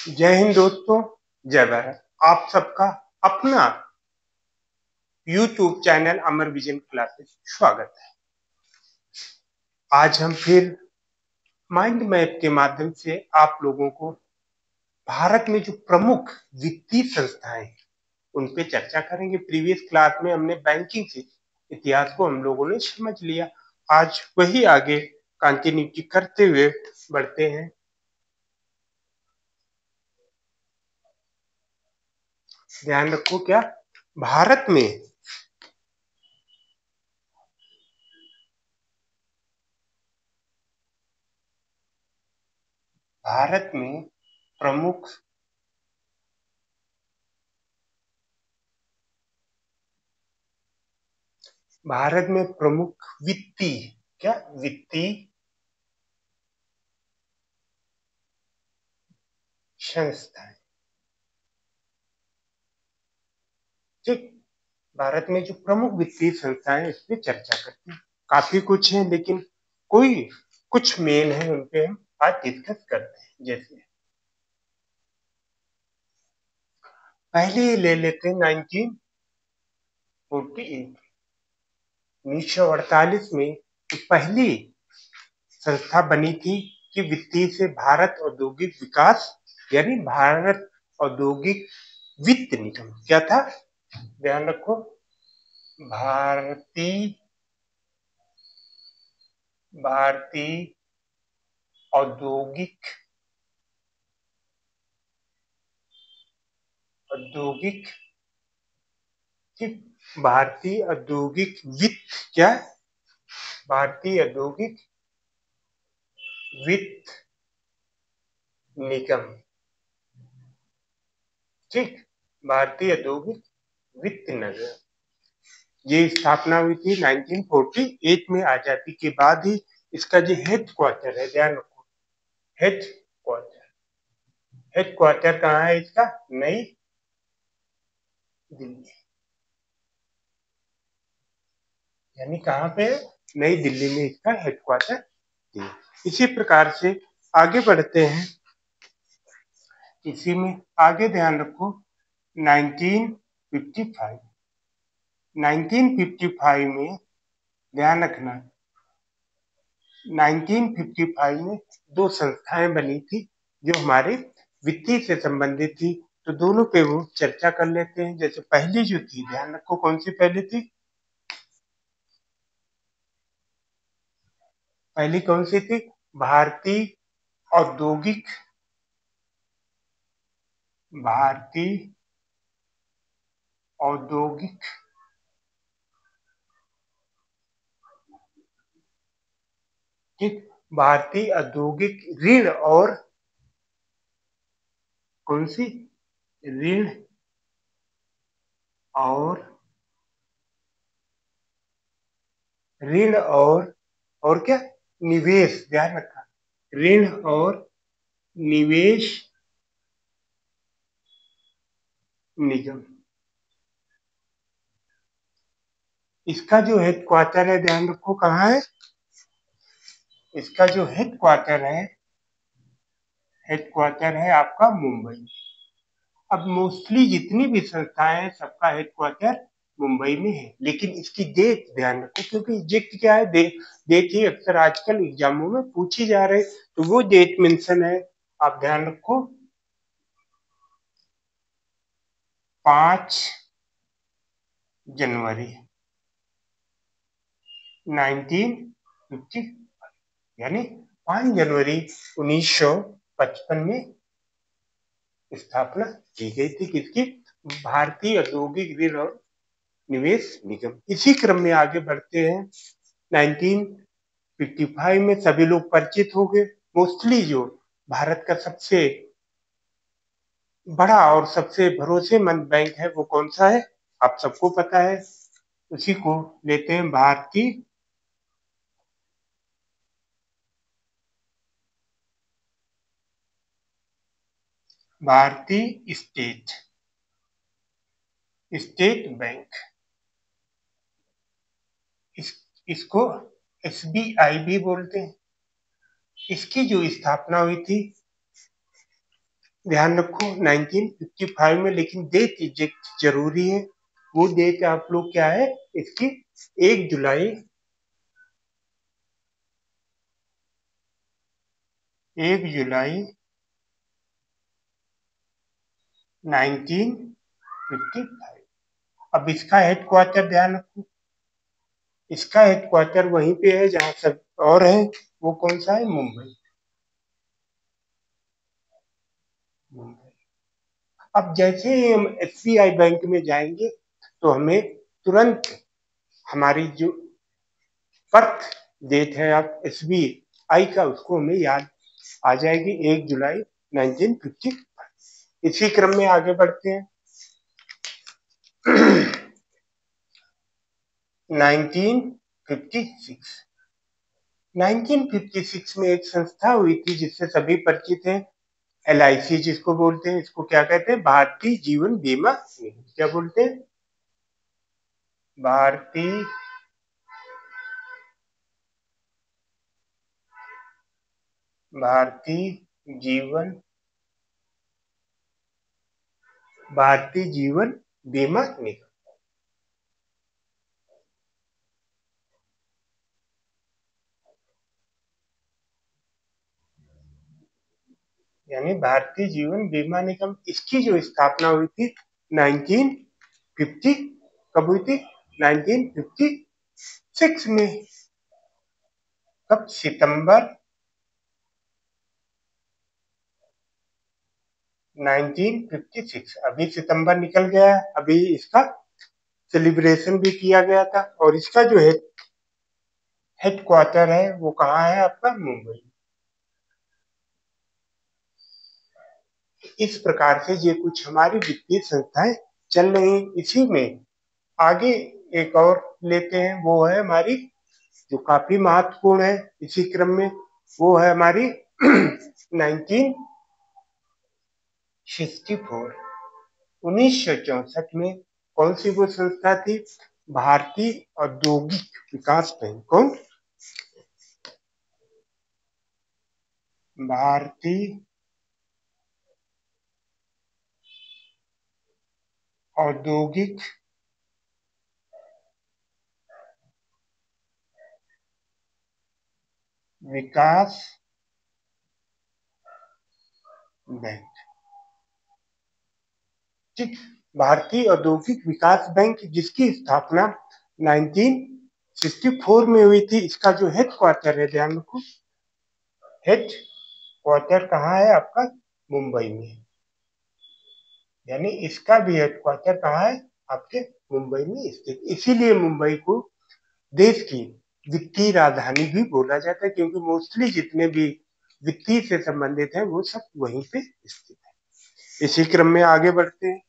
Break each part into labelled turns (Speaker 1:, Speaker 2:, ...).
Speaker 1: जय हिंद दोस्तों। जय भारत। आप सबका अपना यूट्यूब चैनल अमर विजन क्लासेस स्वागत है। आज हम फिर माइंड मैप के माध्यम से आप लोगों को भारत में जो प्रमुख वित्तीय संस्थाएं हैं उन पे चर्चा करेंगे। प्रीवियस क्लास में हमने बैंकिंग से इतिहास को हम लोगों ने समझ लिया। आज वही आगे कंटिन्यूटी करते हुए बढ़ते हैं। ध्यान रखो क्या भारत में भारत में प्रमुख भारत में प्रमुख वित्तीय क्या वित्तीय संस्थाएं। ठीक। भारत में जो प्रमुख वित्तीय संस्थाएं इस पे चर्चा करते हैं। काफी कुछ है लेकिन कोई कुछ मेन है उन पे हम आज डिस्कस करते हैं। जैसे पहले ले लेते हैं 1948 1948 में पहली संस्था बनी थी कि वित्तीय से भारत औद्योगिक विकास यानी भारत औद्योगिक वित्त निगम क्या था। ध्यान रखो भारतीय भारतीय औद्योगिक औद्योगिक ठीक भारतीय औद्योगिक वित्त क्या भारतीय औद्योगिक वित्त निगम। ठीक। भारतीय औद्योगिक वित्त निगम ये स्थापना हुई थी 1948 में। आजादी के बाद ही इसका जो हेड क्वार्टर है ध्यान रखो हेड क्वार्टर हेड क्वार्टर कहाँ है इसका नई दिल्ली यानी कहाँ पे नई दिल्ली में इसका हेडक्वार्टर थी। इसी प्रकार से आगे बढ़ते हैं। इसी में आगे ध्यान रखो 1955 1955 में ध्यान रखना 1955 में दो संस्थाएं बनी थी जो हमारे वित्तीय से संबंधित थी। तो दोनों पे वो चर्चा कर लेते हैं। जैसे पहली जो थी ध्यान रखो कौन सी पहली थी पहली कौन सी थी भारतीय औद्योगिक भारतीय औद्योगिक ठीक भारतीय औद्योगिक ऋण और कौन सी ऋण और ऋण और क्या निवेश ध्यान रखा ऋण और निवेश निगम। इसका जो हेडक्वार्टर है ध्यान रखो कहाँ है इसका जो हेडक्वार्टर है आपका मुंबई। अब मोस्टली जितनी भी संस्थाएं हैं सबका हेडक्वार्टर मुंबई में है लेकिन इसकी डेट ध्यान रखो क्योंकि डेट क्या है डेट ही अक्सर आजकल एग्जामों में पूछी जा रही तो वो डेट मेंशन है। आप ध्यान रखो 5 जनवरी 1950 यानी 5 जनवरी 1955 में स्थापना की गई थी किसकी भारतीय औद्योगिक ऋण और निवेश निगम। इसी क्रम में आगे बढ़ते हैं 1955 में सभी लोग परिचित हो गए। मोस्टली जो भारत का सबसे बड़ा और सबसे भरोसेमंद बैंक है वो कौन सा है आप सबको पता है। उसी को लेते हैं भारतीय स्टेट बैंक। इस इसको एसबीआई भी बोलते हैं। इसकी जो स्थापना हुई थी ध्यान रखो 1955 में, लेकिन डेट एग्जैक्ट जरूरी है। वो डेट आप लोग क्या है इसकी, 1 जुलाई 1955। अब इसका हेडक्वार्टर ध्यान रखो, इसका हेडक्वार्टर वहीं पे है जहां सब और है। वो कौन सा है? मुंबई। मुंबई। अब जैसे ही हम एसबीआई बैंक में जाएंगे तो हमें तुरंत हमारी जो बर्थ डेट है आप एसबीआई का, उसको हमें याद आ जाएगी, 1 जुलाई 1955। इसी क्रम में आगे बढ़ते हैं। 1956। 1956 में एक संस्था हुई थी जिससे सभी परिचित हैं, एलआईसी जिसको बोलते हैं। इसको क्या कहते हैं? भारतीय जीवन बीमा निगम। क्या बोलते हैं? भारतीय भारतीय जीवन भारतीय जीवन बीमा निगम। यानी भारतीय जीवन बीमा निगम, इसकी जो स्थापना हुई थी 1950, कब हुई थी? 1956 में। कब? सितंबर 1956। अभी सितंबर निकल गया है, अभी इसका सेलिब्रेशन भी किया गया था। और इसका जो हेडक्वार्टर है वो कहाँ है आपका? मुंबई। इस प्रकार से ये कुछ हमारी वित्तीय संस्थाएं चल रही। इसी में आगे एक और लेते हैं, वो है हमारी जो काफी महत्वपूर्ण है इसी क्रम में, वो है हमारी 1964। 1964 में कौन सी वो संस्था थी? भारतीय औद्योगिक विकास बैंक। कौन? भारतीय औद्योगिक विकास बैंक। ठीक। भारतीय औद्योगिक विकास बैंक, जिसकी स्थापना 1964 में हुई थी। इसका जो हेड क्वार्टर है, ध्यान रखो, हेड क्वार्टर कहाँ है आपका? मुंबई में। यानी इसका भी हेड क्वार्टर कहाँ है? आपके मुंबई में स्थित। इसीलिए मुंबई को देश की वित्तीय राजधानी भी बोला जाता है, क्योंकि मोस्टली जितने भी वित्तीय से संबंधित हैं वो सब वहीं पे स्थित है। इसी क्रम में आगे बढ़ते हैं।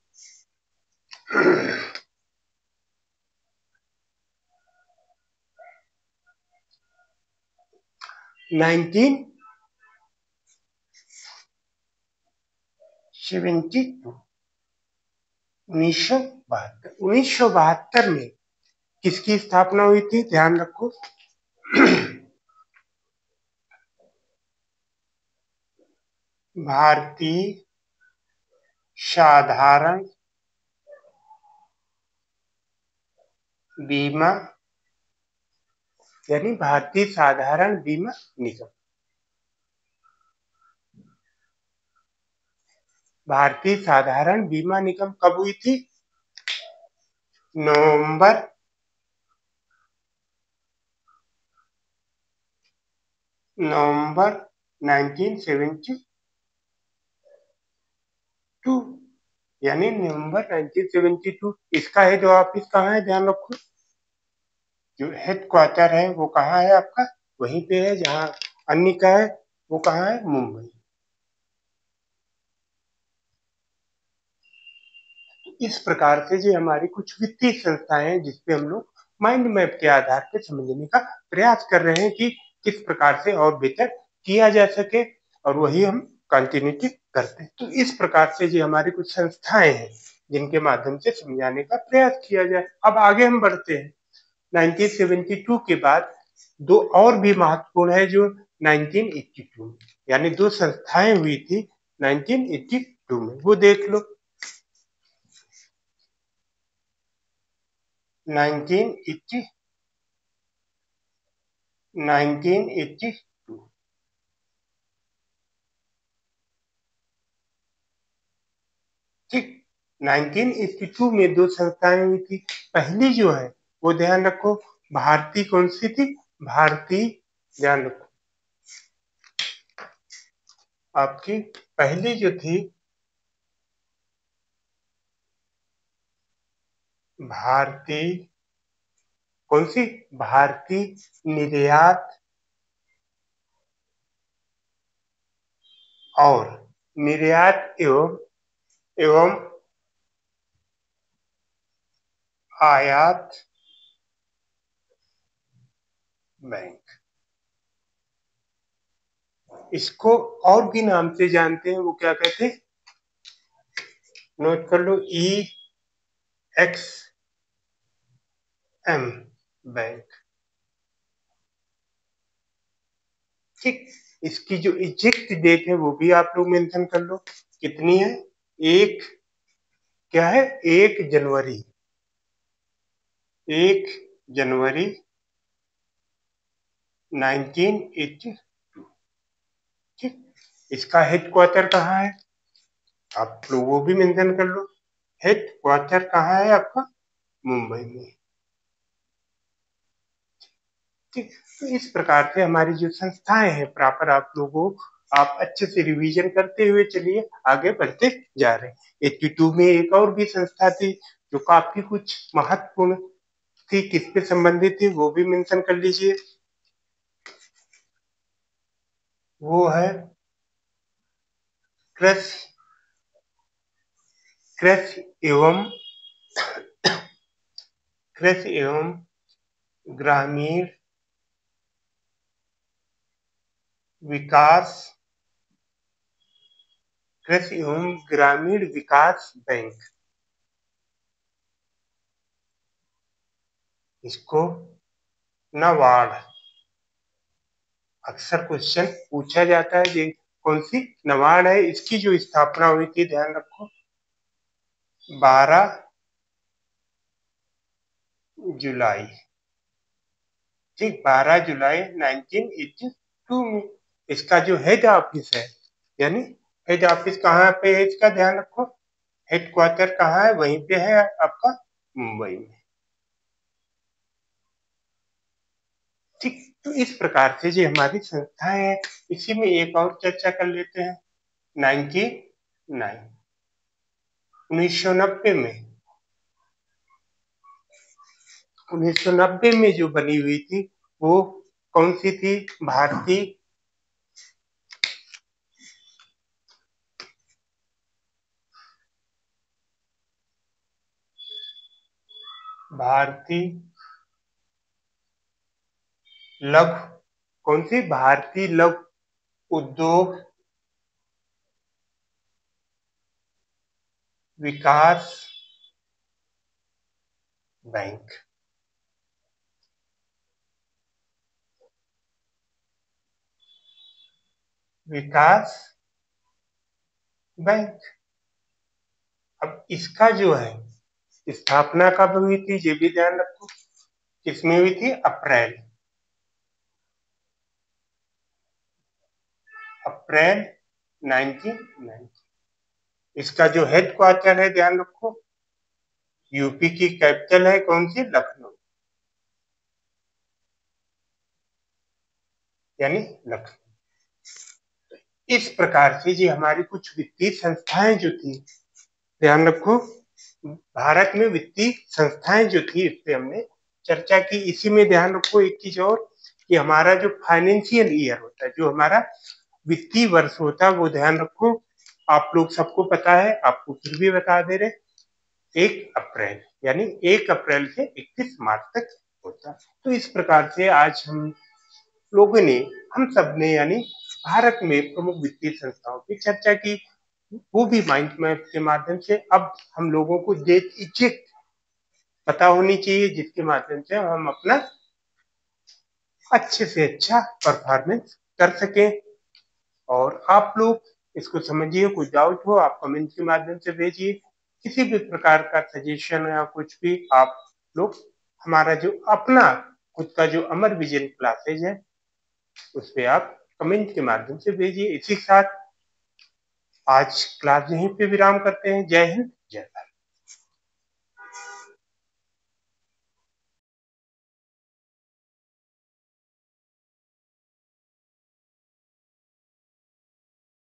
Speaker 1: 1972। 1972 में किसकी स्थापना हुई थी? ध्यान रखो, भारतीय साधारण बीमा, यानी भारतीय साधारण बीमा निगम। भारतीय साधारण बीमा निगम कब हुई थी? नवंबर नवंबर 1972। यानी नवंबर 1972। इसका हेड ऑफिस कहाँ है? ध्यान रखो, जो हेड क्वार्टर है वो कहाँ है आपका? वहीं पे है जहाँ अन्य का है। वो कहाँ है? मुंबई। इस प्रकार से जो हमारी कुछ वित्तीय संस्थाएं हैं जिसपे हम लोग माइंड मैप के आधार पर समझने का प्रयास कर रहे हैं कि किस प्रकार से और बेहतर किया जा सके, और वही हम कंटिन्यूटी करते हैं। तो इस प्रकार से जो हमारी कुछ संस्थाएं हैं जिनके माध्यम से समझाने का प्रयास किया जाए। अब आगे हम बढ़ते हैं। 1972 के बाद दो और भी महत्वपूर्ण है जो 1982 में, यानी दो संस्थाएं हुई थी 1982 में, वो देख लो। 1980 1982। ठीक। 1982 में दो संस्थाएं हुई थी। पहली जो है वो ध्यान रखो, भारतीय कौन सी थी? भारतीय, ध्यान रखो, आपकी पहली जो थी भारतीय, कौन सी? भारतीय निर्यात और निर्यात एवं आयात बैंक। इसको और भी नाम से जानते हैं, वो क्या कहते हैं? नोट कर लो, EXM बैंक। ठीक। इसकी जो इजेक्ट डेट है वो भी आप लोग मेंशन कर लो, कितनी है? एक, क्या है? 1 जनवरी, 1 जनवरी 1982। ठीक। इसका हेड क्वार्टर कहाँ है? आप लोग वो भी मेंशन कर लो, हेड क्वार्टर कहाँ है आपका? मुंबई में। ठीक। तो इस प्रकार से हमारी जो संस्थाएं हैं प्रॉपर, आप लोगों, आप अच्छे से रिवीजन करते हुए चलिए, आगे बढ़ते जा रहे हैं। 82 में एक और भी संस्था थी जो काफी कुछ महत्वपूर्ण थी, किससे संबंधित थी वो भी मेंशन कर लीजिए। वो है कृषि कृषि एवं कृषि एवं ग्रामीण विकास, कृषि एवं ग्रामीण विकास बैंक। इसको नाबार्ड, अक्सर क्वेश्चन पूछा जाता है, ये कौन सी नाबार्ड है? इसकी जो स्थापना हुई थी, ध्यान रखो, 12 जुलाई। ठीक, 12 जुलाई 1982 में। इसका जो हेड ऑफिस है, यानी हेड ऑफिस कहाँ पे है इसका, ध्यान रखो, हेड क्वार्टर कहाँ है? वहीं पे है आपका, मुंबई में। ठीक। तो इस प्रकार से जो हमारी संस्थाएं हैं, इसी में एक और चर्चा कर लेते हैं। 1990 में, 1990 में जो बनी हुई थी वो कौन सी थी? भारतीय भारतीय लघु, कौन सी? भारतीय लघु उद्योग विकास बैंक। विकास बैंक। अब इसका जो है स्थापना कब हुई थी, ये भी ध्यान रखो, किसमें हुई थी? अप्रैल 1990। इसका जो हेड क्वार्टर है, ध्यान रखो, यूपी की कैपिटल है कौन सी? लखनऊ, यानी लखनऊ। इस प्रकार से जी हमारी कुछ वित्तीय संस्थाएं जो थी, ध्यान रखो, भारत में वित्तीय संस्थाएं जो थी, इस पे हमने चर्चा की। इसी में ध्यान रखो एक चीज और, कि हमारा जो फाइनेंशियल ईयर होता है, जो हमारा वित्तीय वर्ष होता है, वो ध्यान रखो, आप लोग सबको पता है, आपको फिर भी बता दे रहे, 1 अप्रैल, यानी 1 अप्रैल से 31 मार्च तक होता है। तो इस प्रकार से आज हम लोगों ने, हम सब ने, यानी भारत में प्रमुख वित्तीय संस्थाओं की चर्चा की, वो भी माइंड मैप के माध्यम से। अब हम लोगों को डेट इजेक्ट पता होनी चाहिए, जिसके माध्यम से हम अपना अच्छे से अच्छा परफॉर्मेंस कर सकें। और आप लोग इसको समझिए। कोई डाउट हो आप कमेंट के माध्यम से भेजिए। किसी भी प्रकार का सजेशन या कुछ भी आप लोग हमारा जो अपना खुद का जो अमर विजन क्लासेज है उस पे आप कमेंट के माध्यम से भेजिए। इसी के साथ आज क्लास यहीं पे विराम करते हैं। जय हिंद, जय भारत।